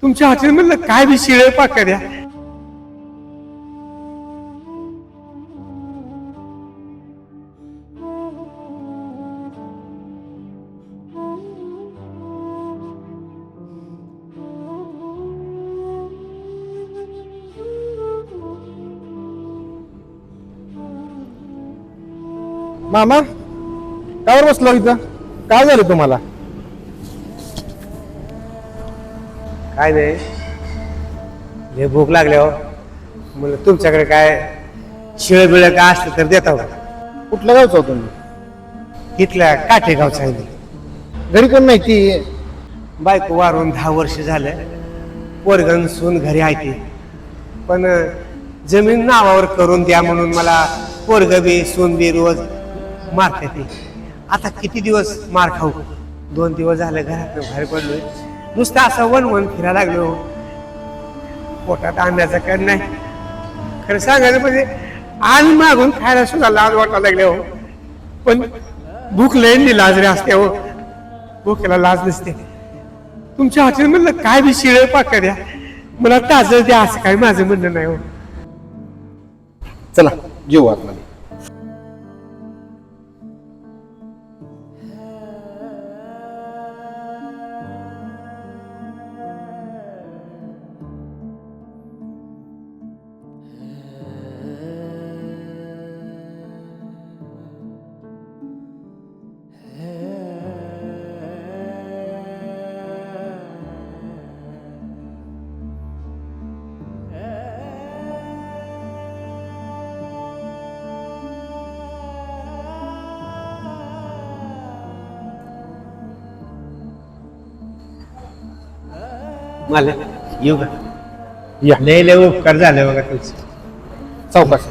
तुमच्या हातात म्हणलं काय बी शिळे पाकड्या. मामा कावर बसलो इथं? काय झालं तुम्हाला? काय नाही, हे भूक लागल्या हो. म्हणलं तुमच्याकडे काय शिळ बिळ काय असलं तर देता. कुठल्या गावचा हो तुम्ही? इथल्या काठेगावचा आहे. घरी कोण नाही ती? बायको वारून 10 वर्ष झालं. पोरगण सून घरी आहे ती, पण जमीन नावावर करून द्या म्हणून मला पोरग बी सून बी रोज मारते ती. आता किती दिवस मार खाऊ? 2 दिवस झाले घरात बाहेर पडलोय. नुसतं असं वन फिरायला लागलो. पोटात आणण्याचं काय नाही. खरं सांगायचं म्हणजे आणि मागून खायला सुद्धा लाज वाटायला लागले हो. पण भूक लय लाज रे असते हो. भूकेला लाज नसते. तुमच्या हातात म्हणलं काय बी शिळे पाकड्या, मला ताजं द्या असं काय माझं म्हणणं नाही हो. चला जेवू आतमध्ये. मला येऊ का? या लय लय उपकार झाले बघा तुमचे. सावकाश.